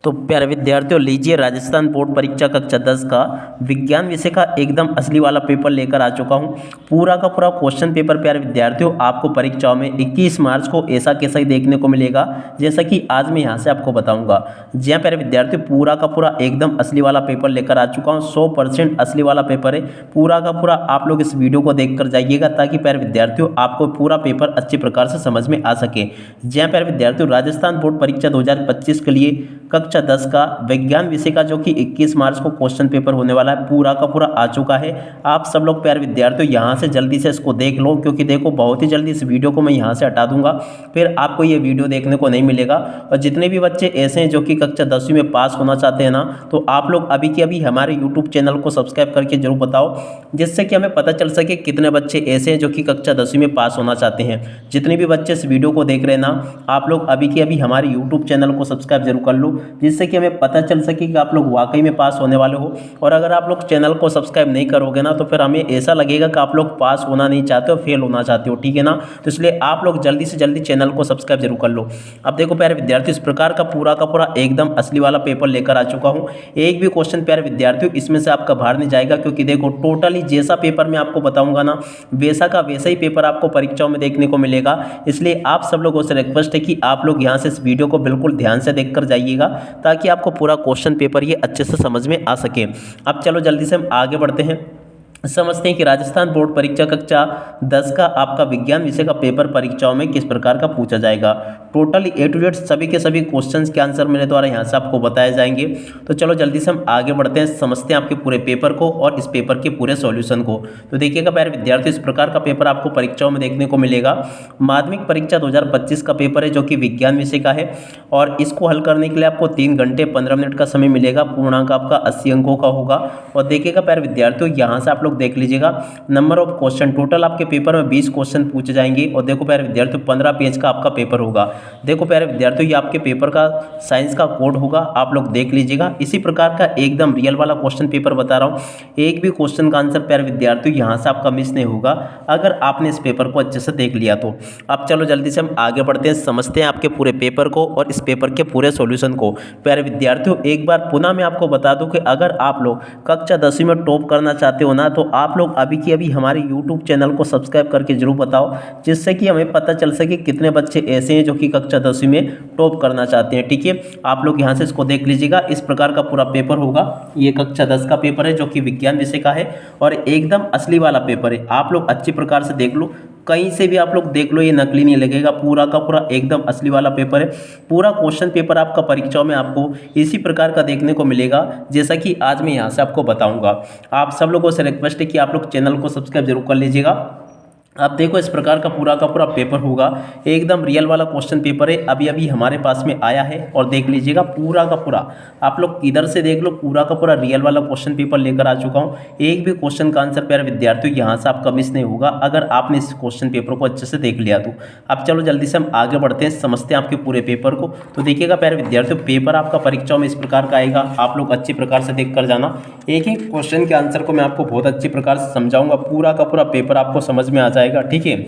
तो प्यारे विद्यार्थियों, लीजिए राजस्थान बोर्ड परीक्षा कक्षा 10 का विज्ञान विषय का एकदम असली वाला पेपर लेकर आ चुका हूँ। पूरा का पूरा क्वेश्चन पेपर प्यारे विद्यार्थियों आपको परीक्षाओं में 21 मार्च को ऐसा कैसा ही देखने को मिलेगा, जैसा कि आज मैं यहाँ से आपको बताऊंगा। जी हाँ प्यारे विद्यार्थियों, पूरा का पूरा एकदम असली वाला पेपर लेकर आ चुका हूँ। 100% असली वाला पेपर है। पूरा का पूरा आप लोग इस वीडियो को देख कर जाइएगा, ताकि प्यारे विद्यार्थियों आपको पूरा पेपर अच्छी प्रकार से समझ में आ सके। जी हाँ प्यारे विद्यार्थियों, राजस्थान बोर्ड परीक्षा 2025 के लिए कक्षा 10 का विज्ञान विषय का जो कि 21 मार्च को क्वेश्चन पेपर होने वाला है, पूरा का पूरा आ चुका है। आप सब लोग प्यारे विद्यार्थियों यहाँ से जल्दी से इसको देख लो, क्योंकि देखो बहुत ही जल्दी इस वीडियो को मैं यहाँ से हटा दूंगा, फिर आपको ये वीडियो देखने को नहीं मिलेगा। और जितने भी बच्चे ऐसे हैं जो कि कक्षा 10वीं में पास होना चाहते हैं ना, तो आप लोग अभी के अभी हमारे यूट्यूब चैनल को सब्सक्राइब करके जरूर बताओ, जिससे कि हमें पता चल सके कितने बच्चे ऐसे हैं जो कि कक्षा 10वीं में पास होना चाहते हैं। जितने भी बच्चे इस वीडियो को देख रहे हैं ना, आप लोग अभी के अभी हमारे यूट्यूब चैनल को सब्सक्राइब जरूर कर लो, जिससे कि हमें पता चल सके कि आप लोग वाकई में पास होने वाले हो। और अगर आप लोग चैनल को सब्सक्राइब नहीं करोगे ना, तो फिर हमें ऐसा लगेगा कि आप लोग पास होना नहीं चाहते हो, फेल होना चाहते हो, ठीक है ना। तो इसलिए आप लोग जल्दी से जल्दी चैनल को सब्सक्राइब जरूर कर लो। अब देखो प्यारे विद्यार्थियों, इस प्रकार का पूरा एकदम असली वाला पेपर लेकर आ चुका हूँ। एक भी क्वेश्चन प्यारे विद्यार्थियों इसमें से आपका बाहर नहीं जाएगा, क्योंकि देखो टोटली जैसा पेपर मैं आपको बताऊंगा ना, वैसा का वैसा ही पेपर आपको परीक्षाओं में देखने को मिलेगा। इसलिए आप सब लोगों से रिक्वेस्ट है कि आप लोग यहाँ से इस वीडियो को बिल्कुल ध्यान से देख कर जाइएगा, ताकि आपको पूरा क्वेश्चन पेपर ये अच्छे से समझ में आ सके। अब चलो जल्दी से हम आगे बढ़ते हैं, समझते हैं कि राजस्थान बोर्ड परीक्षा कक्षा 10 का आपका विज्ञान विषय का पेपर परीक्षाओं में किस प्रकार का पूछा जाएगा। टोटली A to Z सभी के सभी क्वेश्चंस के आंसर मेरे द्वारा यहाँ से आपको बताए जाएंगे। तो चलो जल्दी से हम आगे बढ़ते हैं, समझते हैं आपके पूरे पेपर को और इस पेपर के पूरे सॉल्यूशन को। तो देखिएगा प्यारे विद्यार्थियों, इस प्रकार का पेपर आपको परीक्षाओं में देखने को मिलेगा। माध्यमिक परीक्षा 2025 का पेपर है, जो कि विज्ञान विषय का है, और इसको हल करने के लिए आपको 3 घंटे 15 मिनट का समय मिलेगा। पूर्णांक आपका 80 अंकों का होगा। और देखिएगा प्यारे विद्यार्थियों, यहाँ से आप लोग देख लीजिएगा नंबर ऑफ क्वेश्चन, टोटल आपके पेपर में 20 क्वेश्चन पूछे जाएंगे। और देखो प्यारे विद्यार्थियों, 15 पेज का आपका पेपर होगा। देखो प्यारे विद्यार्थियों, ये आपके पेपर का साइंस का कोड होगा, आप लोग देख लीजिएगा। इसी प्रकार का एकदम रियल वाला क्वेश्चन पेपर बता रहा हूँ। एक भी क्वेश्चन का आंसर प्यारे विद्यार्थियों यहाँ से आपका मिस नहीं होगा, अगर आपने इस पेपर को अच्छे से देख लिया तो। अब चलो जल्दी से हम आगे बढ़ते हैं, समझते हैं आपके पूरे पेपर को और इस पेपर के पूरे सॉल्यूशन को। प्यारे विद्यार्थियों, एक बार पुनः मैं आपको बता दूं कि अगर आप लोग कक्षा 10वीं में टॉप करना चाहते हो ना, तो आप लोग अभी की अभी हमारे यूट्यूब चैनल को सब्सक्राइब करके जरूर बताओ, जिससे कि हमें पता चल सके कितने बच्चे ऐसे हैं जो कि कक्षा 10वीं में टॉप करना चाहते हैं, ठीक है। आप लोग यहाँ से इसको देख लीजिएगा, इस प्रकार का पूरा पेपर होगा। ये कक्षा 10 का पेपर है, जो कि विज्ञान विषय का है, और एकदम असली वाला पेपर है। आप लोग अच्छी प्रकार से देख लो, कहीं से भी आप लोग देख लो, ये नकली नहीं लगेगा। पूरा का पूरा एकदम असली वाला पेपर है। पूरा क्वेश्चन पेपर आपका परीक्षाओं में आपको इसी प्रकार का देखने को मिलेगा, जैसा कि आज मैं यहाँ से आपको बताऊंगा। आप सब लोगों से रिक्वेस्ट है कि आप लोग चैनल को सब्सक्राइब जरूर कर लीजिएगा। अब देखो इस प्रकार का पूरा पेपर होगा, एकदम रियल वाला क्वेश्चन पेपर है, अभी अभी हमारे पास में आया है। और देख लीजिएगा पूरा का पूरा, आप लोग इधर से देख लो, पूरा का पूरा रियल वाला क्वेश्चन पेपर लेकर आ चुका हूँ। एक भी क्वेश्चन का आंसर प्यारे विद्यार्थियों यहाँ से आपका मिस नहीं होगा, अगर आपने इस क्वेश्चन पेपर को अच्छे से देख लिया तो। अब चलो जल्दी से हम आगे बढ़ते हैं, समझते हैं आपके पूरे पेपर को। तो देखिएगा प्यारे विद्यार्थियों, पेपर आपका परीक्षाओं में इस प्रकार का आएगा, आप लोग अच्छी प्रकार से देख कर जाना। एक ही क्वेश्चन के आंसर को मैं आपको बहुत अच्छी प्रकार से समझाऊंगा, पूरा का पूरा पेपर आपको समझ में आ जाएगा, ठीक है।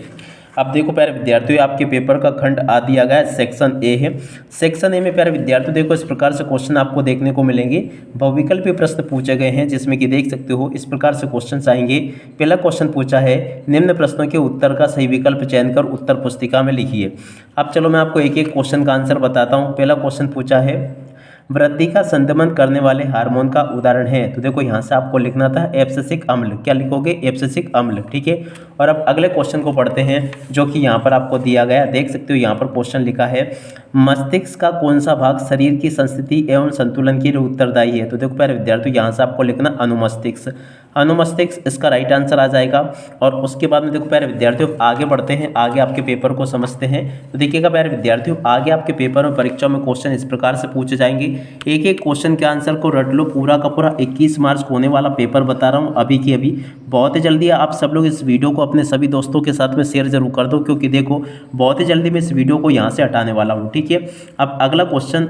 अब देखो प्यारे विद्यार्थियों, आपके पेपर का खंड आ दिया गया है, सेक्शन ए है। सेक्शन ए में प्यारे विद्यार्थियों देखो इस प्रकार से क्वेश्चन आपको देखने को मिलेंगे। बहुविकल्पीय प्रश्न पूछे गए हैं, जिसमें कि देख सकते हो इस प्रकार से क्वेश्चन आएंगे। पहला क्वेश्चन पूछा है, निम्न प्रश्नों के उत्तर का सही विकल्प चयन कर उत्तर पुस्तिका में लिखिए। अब चलो मैं आपको एक एक क्वेश्चन का आंसर बताता हूँ। पहला क्वेश्चन पूछा है, वृद्धि का संदमन करने वाले हार्मोन का उदाहरण है। तो देखो यहाँ से आपको लिखना था एब्सिसिक अम्ल, क्या लिखोगे, एब्सिसिक अम्ल, ठीक है। और अब अगले क्वेश्चन को पढ़ते हैं, जो कि यहाँ पर आपको दिया गया, देख सकते हो यहाँ पर क्वेश्चन लिखा है, मस्तिष्क का कौन सा भाग शरीर की संस्थिति एवं संतुलन के लिए उत्तरदायी है। तो देखो प्यारे विद्यार्थियों, यहाँ से आपको लिखना अनुमस्तिष्क, अनुमस्तिष्क इसका राइट आंसर आ जाएगा। और उसके बाद में देखो प्यारे विद्यार्थियों, आगे बढ़ते हैं, आगे आपके पेपर को समझते हैं। तो देखिएगा प्यारे विद्यार्थियों, आगे आपके पेपर में परीक्षा में क्वेश्चन इस प्रकार से पूछे जाएंगे। एक एक क्वेश्चन के आंसर को रट लो, पूरा का पूरा 21 मार्च को होने वाला पेपर बता रहा हूँ, अभी की अभी बहुत ही जल्दी। आप सब लोग इस वीडियो को अपने सभी दोस्तों के साथ में शेयर जरूर कर दो, क्योंकि देखो बहुत ही जल्दी मैं इस वीडियो को यहाँ से हटाने वाला हूँ, ठीक है। अब अगला क्वेश्चन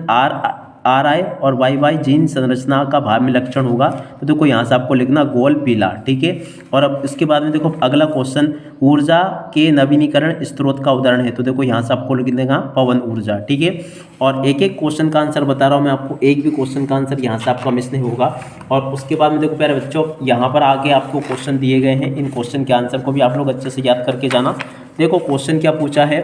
RI और YY जिन संरचना का भाव में लक्षण होगा तो देखो यहाँ से आपको लिखना गोल पीला, ठीक है। और अब इसके बाद में देखो अगला क्वेश्चन, ऊर्जा के नवीनीकरण स्रोत का उदाहरण है, तो देखो यहाँ से आपको लिख देगा पवन ऊर्जा, ठीक है। और एक एक क्वेश्चन का आंसर बता रहा हूँ मैं आपको, एक भी क्वेश्चन का आंसर यहाँ से आपका मिस नहीं होगा। और उसके बाद में देखो प्यारे बच्चों, यहाँ पर आगे आपको क्वेश्चन दिए गए हैं, इन क्वेश्चन के आंसर को भी आप लोग अच्छे से याद करके जाना। देखो क्वेश्चन क्या पूछा है,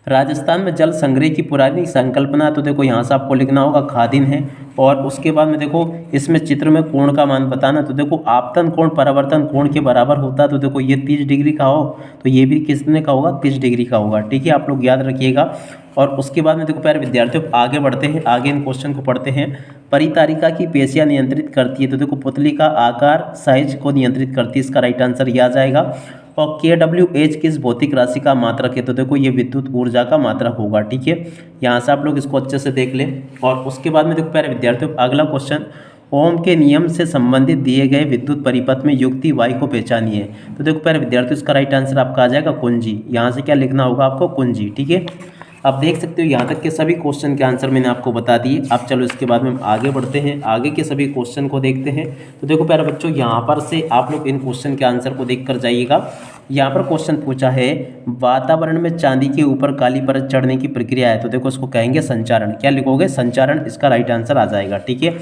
राजस्थान में जल संग्रह की पुरानी संकल्पना, तो देखो यहाँ से आपको लिखना होगा खादिन है। और उसके बाद में देखो इसमें चित्र में कोण का मान बताना, तो देखो आपतन कोण परावर्तन कोण के बराबर होता है, तो देखो ये 30 डिग्री का हो तो ये भी कितने का होगा, 30 डिग्री का होगा, ठीक है, आप लोग याद रखिएगा। और उसके बाद में देखो प्यारे विद्यार्थियों आगे बढ़ते हैं, आगे इन क्वेश्चन को पढ़ते हैं। परितारिका की पेशियां नियंत्रित करती है, तो देखो पुतली का आकार साइज को नियंत्रित करती है, इसका राइट आंसर ये आ जाएगा। और KWH किस भौतिक राशि का मात्रक है, तो देखो ये विद्युत ऊर्जा का मात्रक होगा, ठीक है। यहाँ से आप लोग इसको अच्छे से देख लें। और उसके बाद में देखो प्यारे विद्यार्थियों अगला क्वेश्चन, ओम के नियम से संबंधित दिए गए विद्युत परिपथ में युक्ति y को पहचानिए, तो देखो प्यारे विद्यार्थियों इसका राइट आंसर आपका आ जाएगा कुंजी। यहाँ से क्या लिखना होगा आपको, कुंजी, ठीक है। अब देख सकते हो यहाँ तक के सभी क्वेश्चन के आंसर मैंने आपको बता दिए। अब चलो इसके बाद में हम आगे बढ़ते हैं, आगे के सभी क्वेश्चन को देखते हैं। तो देखो प्यारे बच्चों यहाँ पर से आप लोग इन क्वेश्चन के आंसर को देख कर जाइएगा। यहाँ पर क्वेश्चन पूछा है, वातावरण में चांदी के ऊपर काली परत चढ़ने की प्रक्रिया है, तो देखो इसको कहेंगे संचारण। क्या लिखोगे, संचारण, इसका राइट आंसर आ जाएगा, ठीक है।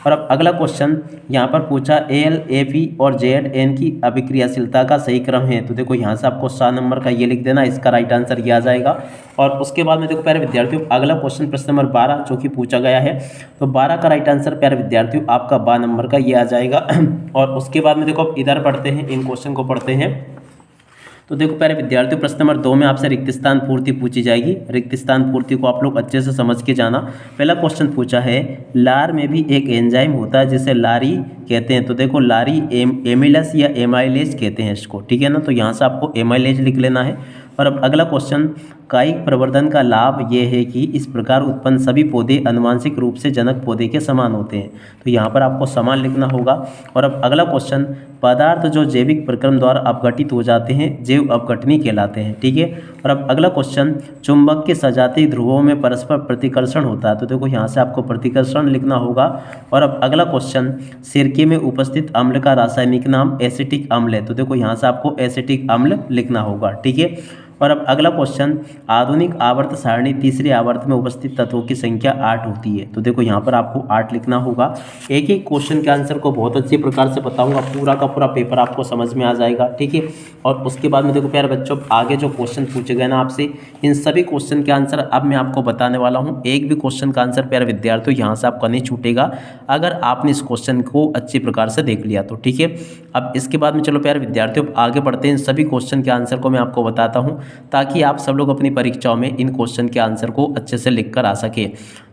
और अब अगला क्वेश्चन यहाँ पर पूछा, Al, Fe और Zn की अभिक्रियाशीलता का सही क्रम है, तो देखो यहाँ से आपको 7 नंबर का ये लिख देना, इसका राइट आंसर ये आ जाएगा। और उसके बाद में देखो प्यारे विद्यार्थियों अगला क्वेश्चन प्रश्न नंबर 12 जो कि पूछा गया है, तो 12 का राइट आंसर प्यारे विद्यार्थियों आपका 12 नंबर का ये आ जाएगा। और उसके बाद में देखो अब इधर पढ़ते हैं, इन क्वेश्चन को पढ़ते हैं। तो देखो प्यारे विद्यार्थियों प्रश्न नंबर 2 में आपसे रिक्त स्थान पूर्ति पूछी जाएगी। रिक्त स्थान पूर्ति को आप लोग अच्छे से समझ के जाना। पहला क्वेश्चन पूछा है, लार में भी एक एंजाइम होता है जिसे लारी कहते हैं, तो देखो लारी एमिलस या एमाइलेज कहते हैं इसको, ठीक है ना। तो यहाँ से आपको एमाइलेज लिख लेना है। और अब अगला क्वेश्चन, कायिक प्रवर्धन का लाभ ये है कि इस प्रकार उत्पन्न सभी पौधे अनुवांशिक रूप से जनक पौधे के समान होते हैं, तो यहाँ पर आपको समान लिखना होगा। और अब अगला क्वेश्चन, पदार्थ जो जैविक प्रक्रम द्वारा अपघटित हो जाते हैं जैव अपघटनी कहलाते हैं, ठीक है। और अब अगला क्वेश्चन, चुंबक के सजातीय ध्रुवों में परस्पर प्रतिकर्षण होता है, तो देखो यहाँ से आपको प्रतिकर्षण लिखना होगा। और अब अगला क्वेश्चन, सिरके में उपस्थित अम्ल का रासायनिक नाम एसिटिक अम्ल है, तो देखो यहाँ से आपको एसिटिक अम्ल लिखना होगा, ठीक है। और अब अगला क्वेश्चन, आधुनिक आवर्त सारणी तीसरे आवर्त में उपस्थित तत्वों की संख्या 8 होती है, तो देखो यहाँ पर आपको 8 लिखना होगा। एक एक क्वेश्चन के आंसर को बहुत अच्छे प्रकार से बताऊंगा, पूरा का पूरा पेपर आपको समझ में आ जाएगा, ठीक है। और उसके बाद में देखो प्यारे बच्चों आगे जो क्वेश्चन पूछे गए ना आपसे, इन सभी क्वेश्चन के आंसर अब मैं आपको बताने वाला हूँ। एक भी क्वेश्चन का आंसर प्यारे विद्यार्थियों यहाँ से आपका नहीं छूटेगा अगर आपने इस क्वेश्चन को अच्छी प्रकार से देख लिया तो, ठीक है। अब इसके बाद में चलो प्यारे विद्यार्थियों आगे बढ़ते हैं, इन सभी क्वेश्चन के आंसर को मैं आपको बताता हूँ ताकि आप सब लोग अपनी परीक्षाओं में इन क्वेश्चन के आंसर को अच्छे से लिख कर आ सके।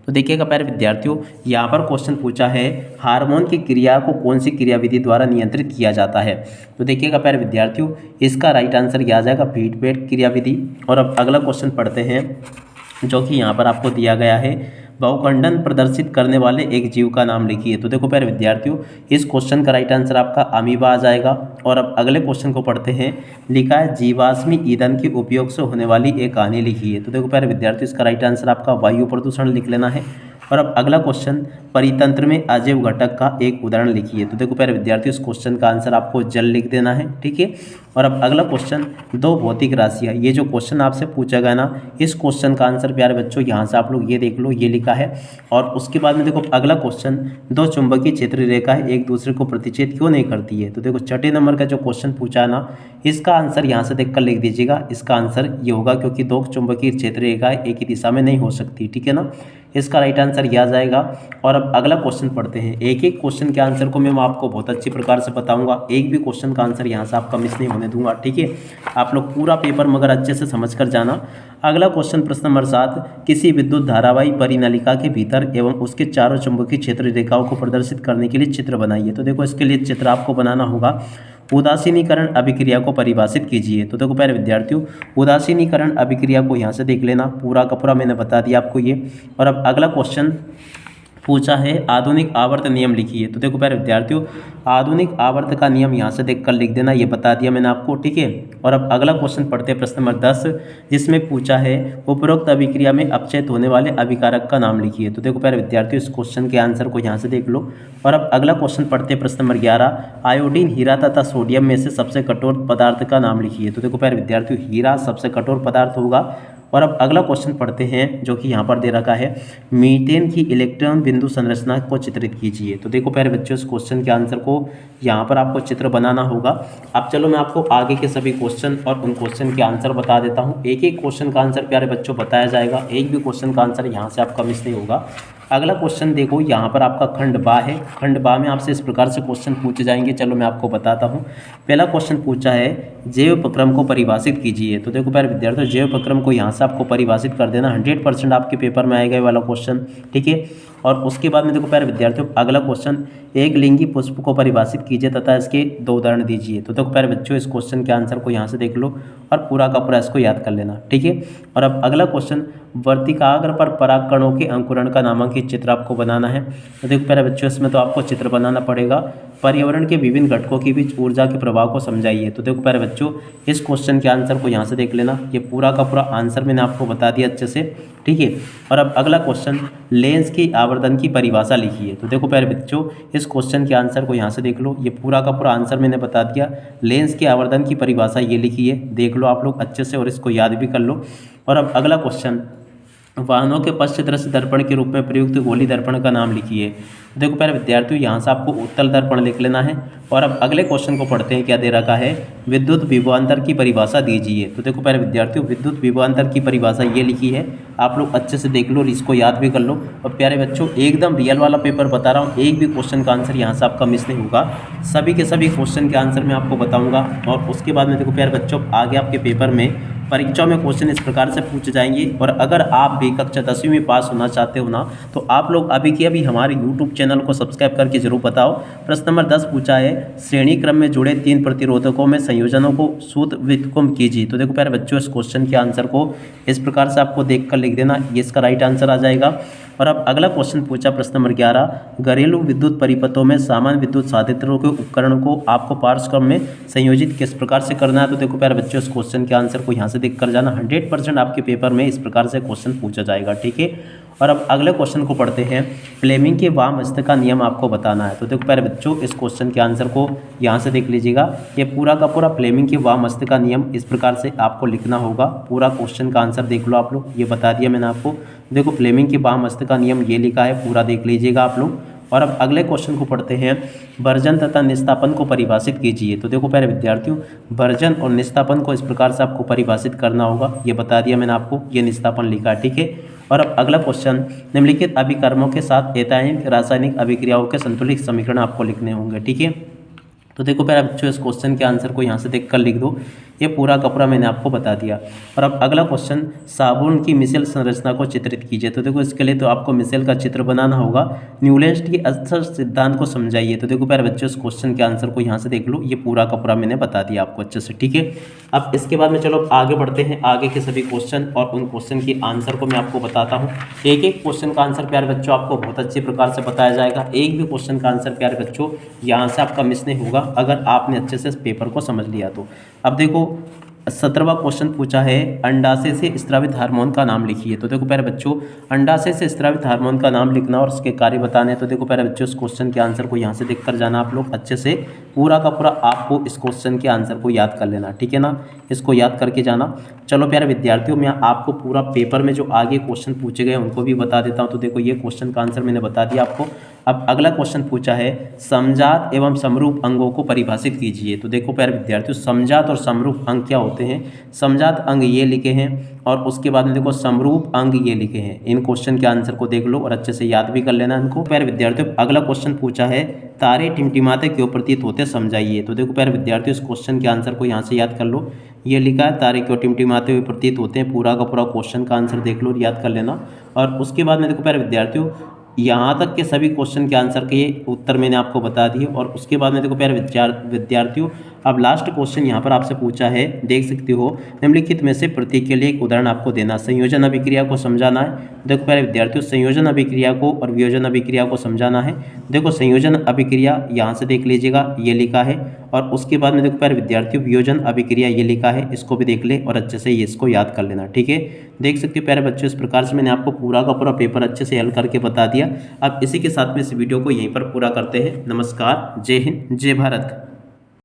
तो देखिएगा प्यारे विद्यार्थियों, यहाँ पर क्वेश्चन पूछा है, हार्मोन की क्रिया को कौन सी क्रियाविधि द्वारा नियंत्रित किया जाता है, तो देखिएगा प्यारे विद्यार्थियों इसका राइट आंसर यह आ जाएगा फीडबैक क्रियाविधि। और अब अगला क्वेश्चन पढ़ते हैं जो कि यहाँ पर आपको दिया गया है, बहुखंडन प्रदर्शित करने वाले एक जीव का नाम लिखिए, तो देखो प्यारे विद्यार्थियों इस क्वेश्चन का राइट आंसर आपका अमीबा आ जाएगा। और अब अगले क्वेश्चन को पढ़ते हैं, लिखा है जीवाश्मी ईंधन के उपयोग से होने वाली एक कहानी लिखिए, तो देखो प्यारे विद्यार्थियों इसका राइट आंसर आपका वायु प्रदूषण लिख लेना है। और अब अगला क्वेश्चन, परितंत्र में अजैव घटक का एक उदाहरण लिखिए, तो देखो प्यारे विद्यार्थियों इस क्वेश्चन का आंसर आपको जल लिख देना है, ठीक है। और अब अगला क्वेश्चन, दो भौतिक राशियाँ, ये जो क्वेश्चन आपसे पूछा गया ना, इस क्वेश्चन का आंसर प्यारे बच्चों यहाँ से आप लोग ये देख लो, ये लिखा है। और उसके बाद में देखो अगला क्वेश्चन, दो चुंबकीय क्षेत्रीय रेखा है एक दूसरे को प्रतिच्छेद क्यों नहीं करती है, तो देखो छठे नंबर का जो क्वेश्चन पूछा है ना, इसका आंसर यहाँ से देखकर लिख दीजिएगा। इसका आंसर ये होगा क्योंकि दो चुंबकीय क्षेत्रीय रेखाएं एक ही दिशा में नहीं हो सकती, ठीक है ना। इसका राइट आंसर यह आ जाएगा। और अब अगला क्वेश्चन पढ़ते हैं, एक एक क्वेश्चन के आंसर को मैं आपको बहुत अच्छी प्रकार से बताऊंगा, एक भी क्वेश्चन का आंसर यहाँ से आपका मिस नहीं होने दूंगा, ठीक है। आप लोग पूरा पेपर मगर अच्छे से समझ कर जाना। अगला क्वेश्चन प्रश्न नंबर 7, किसी विद्युत धारावाही परिनलिका के भीतर एवं उसके चारों चुंबकीय क्षेत्र रेखाओं को प्रदर्शित करने के लिए चित्र बनाइए, तो देखो इसके लिए चित्र आपको बनाना होगा। उदासीनीकरण अभिक्रिया को परिभाषित कीजिए, तो देखो प्यारे विद्यार्थियों उदासीनीकरण अभिक्रिया को यहाँ से देख लेना, पूरा का पूरा मैंने बता दिया आपको ये। और अब अगला क्वेश्चन पूछा है आधुनिक आवर्त नियम लिखिए। तो देखो प्यारे विद्यार्थियों, आधुनिक आवर्त का नियम यहाँ से देखकर लिख देना, ये बता दिया मैंने आपको, ठीक है। और अब अगला क्वेश्चन पढ़ते हैं, प्रश्न नंबर 10, जिसमें पूछा है उपरोक्त अभिक्रिया में अपचयित होने वाले अभिकारक का नाम लिखिए। तो देखो प्यारे विद्यार्थियों, इस क्वेश्चन के आंसर को यहाँ से देख लो। और अब अगला क्वेश्चन पढ़ते हैं, प्रश्न नंबर 11, आयोडीन, हीरा तथा सोडियम में से सबसे कठोर पदार्थ का नाम लिखिए। तो देखो प्यारे विद्यार्थियों, हीरा सबसे कठोर पदार्थ होगा। और अब अगला क्वेश्चन पढ़ते हैं जो कि यहाँ पर दे रखा है, मीथेन की इलेक्ट्रॉन बिंदु संरचना को चित्रित कीजिए। तो देखो प्यारे बच्चों, इस क्वेश्चन के आंसर को यहाँ पर आपको चित्र बनाना होगा। अब चलो मैं आपको आगे के सभी क्वेश्चन और उन क्वेश्चन के आंसर बता देता हूँ। एक एक क्वेश्चन का आंसर प्यारे बच्चों बताया जाएगा, एक भी क्वेश्चन का आंसर यहाँ से आपका मिस नहीं होगा। अगला क्वेश्चन देखो, यहाँ पर आपका खंड बा है। खंड बा में आपसे इस प्रकार से क्वेश्चन पूछे जाएंगे, चलो मैं आपको बताता हूँ। पहला क्वेश्चन पूछा है जैव प्रक्रम को परिभाषित कीजिए। तो देखो प्यारे विद्यार्थियों, जैव प्रक्रम को यहाँ से आपको परिभाषित कर देना, 100% आपके पेपर में आएगा ये वाला क्वेश्चन, ठीक है। और उसके बाद में देखो प्यारे विद्यार्थियों, अगला क्वेश्चन, एक लिंगी पुष्प को परिभाषित कीजिए तथा इसके 2 उदाहरण दीजिए। तो देखो प्यारे बच्चों, इस क्वेश्चन के आंसर को यहाँ से देख लो और पूरा का पूरा इसको याद कर लेना, ठीक है। और अब अगला क्वेश्चन, वर्तिकाग्र पर परागकणों के अंकुरण का नामांकित चित्र आपको बनाना है। तो देखो प्यारे बच्चों, इसमें तो आपको चित्र बनाना पड़ेगा। पर्यावरण के विभिन्न घटकों के बीच ऊर्जा के प्रभाव को समझाइए। तो देखो प्यारे बच्चों, इस क्वेश्चन के आंसर को यहाँ से देख लेना, ये पूरा का पूरा आंसर मैंने आपको बता दिया अच्छे से, ठीक है। और अब अगला क्वेश्चन, लेंस की आवर्धन की परिभाषा लिखिए। तो देखो प्यारे बच्चों, इस क्वेश्चन के आंसर को यहाँ से देख लो, ये पूरा का पूरा आंसर मैंने बता दिया। लेंस के आवर्धन की परिभाषा ये लिखी है, देख लो आप लोग अच्छे से और इसको याद भी कर लो। और अब अगला क्वेश्चन, वाहनों के पश्च दृश्य दर्पण के रूप में प्रयुक्त गोली दर्पण का नाम लिखिए। देखो प्यारे विद्यार्थियों, यहाँ से आपको उत्तल दर्पण लिख लेना है। और अब अगले क्वेश्चन को पढ़ते हैं, क्या दे रखा है, विद्युत विभवांतर की परिभाषा दीजिए। तो देखो प्यारे विद्यार्थियों, विद्युत विभवांतर की परिभाषा ये लिखी है, आप लोग अच्छे से देख लो और इसको याद भी कर लो। और प्यारे बच्चों, एकदम रियल वाला पेपर बता रहा हूँ, एक भी क्वेश्चन का आंसर यहाँ से आपका मिस नहीं होगा, सभी के सभी क्वेश्चन के आंसर मैं आपको बताऊँगा। और उसके बाद में देखो प्यारे बच्चों, आगे आपके पेपर में परीक्षाओं में क्वेश्चन इस प्रकार से पूछे जाएंगे। और अगर आप भी कक्षा 10वीं में पास होना चाहते हो ना, तो आप लोग अभी के अभी हमारे यूट्यूब चैनल को सब्सक्राइब करके जरूर बताओ। प्रश्न नंबर 10 पूछा है, श्रेणी क्रम में जुड़े 3 प्रतिरोधकों में संयोजनों को सूत्र व्युत्क्रम कीजिए। तो देखो प्यारे बच्चों, इस क्वेश्चन के आंसर को इस प्रकार से आपको देख कर लिख देना, ये इसका राइट आंसर आ जाएगा। और अब अगला क्वेश्चन पूछा, प्रश्न नंबर 11, घरेलू विद्युत परिपथों में सामान्य विद्युत साधित्रों के उपकरण को आपको पार्श्व क्रम में संयोजित किस प्रकार से करना है। तो देखो प्यारे बच्चों, इस क्वेश्चन के आंसर को यहाँ से देख कर जाना, 100% आपके पेपर में इस प्रकार से क्वेश्चन पूछा जाएगा, ठीक है। और अब अगले क्वेश्चन को पढ़ते हैं, फ्लेमिंग के वाम हस्त का नियम आपको बताना है। तो देखो प्यारे बच्चों, इस क्वेश्चन के आंसर को यहाँ से देख लीजिएगा, ये पूरा का पूरा फ्लेमिंग के वाम हस्त का नियम इस प्रकार से आपको लिखना होगा। पूरा क्वेश्चन का आंसर देख लो आप लोग, ये बता दिया मैंने आपको। देखो फ्लेमिंग के वाम हस्त का नियम ये लिखा है, पूरा देख लीजिएगा आप लोग। और अब अगले क्वेश्चन को पढ़ते हैं, वर्जन तथा निस्तापन को परिभाषित कीजिए। तो देखो प्यारे विद्यार्थियों, वर्जन और निस्तापन को इस प्रकार से आपको परिभाषित करना होगा, ये बता दिया मैंने आपको, ये निस्तापन लिखा है, ठीक है। और अब अगला क्वेश्चन, निम्नलिखित अभिकर्मों के साथ एतायनिक रासायनिक अभिक्रियाओं के संतुलित समीकरण आपको लिखने होंगे, ठीक है। तो देखो प्यारे बच्चों, इस क्वेश्चन के आंसर को यहाँ से देख कर लिख दो, ये पूरा का पूरा मैंने आपको बता दिया। और अब अगला क्वेश्चन, साबुन की मिसेल संरचना को चित्रित कीजिए। तो देखो इसके लिए तो आपको मिसेल का चित्र बनाना होगा। न्यूलैंड के अस्तर सिद्धांत को समझाइए। तो देखो प्यारे बच्चों, इस क्वेश्चन के आंसर को यहाँ से देख लो, ये पूरा का पूरा मैंने बता दिया आपको अच्छे से, ठीक है। अब इसके बाद में चलो आगे बढ़ते हैं, आगे के सभी क्वेश्चन और उन क्वेश्चन के आंसर को मैं आपको बताता हूँ। एक एक क्वेश्चन का आंसर प्यारे बच्चों आपको बहुत अच्छे प्रकार से बताया जाएगा, एक भी क्वेश्चन का आंसर प्यारे बच्चों यहाँ से आपका मिस नहीं होगा, अगर आपने अच्छे से इस पेपर को समझ लिया तो। अब देखो 17वां क्वेश्चन पूछा है, अंडाशय से स्रावित हार्मोन का नाम लिखिए। तो देखो प्यारे बच्चों, अंडाशय से स्रावित हार्मोन का नाम लिखना और उसके कार्य बताने। तो देखो प्यारे बच्चों, इस क्वेश्चन के आंसर को यहाँ से देख कर जाना आप लोग अच्छे से, पूरा का पूरा आपको इस क्वेश्चन के आंसर को याद कर लेना, ठीक है ना, इसको याद करके जाना। चलो प्यारे विद्यार्थियों, मैं आपको पूरा पेपर में जो आगे क्वेश्चन पूछे गए उनको भी बता देता हूँ। तो देखो ये क्वेश्चन का आंसर मैंने बता दिया आपको। अब अगला क्वेश्चन पूछा है, समजात एवं समरूप अंगों को परिभाषित कीजिए। तो देखो प्यारे विद्यार्थियों, समजात और समरूप अंग क्या होते हैं। समजात अंग ये लिखे हैं और उसके बाद में देखो समरूप अंग ये लिखे हैं। इन क्वेश्चन के आंसर को देख लो और अच्छे से याद भी कर लेना इनको। प्यारे विद्यार्थियों, अगला क्वेश्चन पूछा है, तारे टिमटिमाते क्यों प्रतीत होते समझाइए। तो देखो प्यारे विद्यार्थियों, इस क्वेश्चन के आंसर को यहाँ से याद कर लो, ये लिखा है, तारे क्यों टिमटिमाते हुए प्रतीत होते हैं। पूरा का पूरा क्वेश्चन का आंसर देख लो और याद कर लेना। और उसके बाद में देखो प्यारे विद्यार्थियों, यहाँ तक के सभी क्वेश्चन के आंसर के उत्तर मैंने आपको बता दिए। और उसके बाद में देखो प्यारे विद्यार्थियों, अब लास्ट क्वेश्चन यहाँ पर आपसे पूछा है, देख सकते हो, निम्नलिखित में से प्रत्येक के लिए एक उदाहरण आपको देना। संयोजन अभिक्रिया को समझाना है। देखो प्यारे विद्यार्थियों, संयोजन अभिक्रिया को और वियोजन अभिक्रिया को समझाना है। देखो संयोजन अभिक्रिया यहाँ से देख लीजिएगा, ये लिखा है। और उसके बाद में देखो प्यारे विद्यार्थियों, वियोजन अभिक्रिया ये लिखा है, इसको भी देख ले और अच्छे से ये इसको याद कर लेना। ठीक है, देख सकते हो प्यारे बच्चों, इस प्रकार से मैंने आपको पूरा का पूरा पेपर अच्छे से हल करके बता दिया। अब इसी के साथ में इस वीडियो को यहीं पर पूरा करते हैं। नमस्कार, जय हिंद, जय भारत।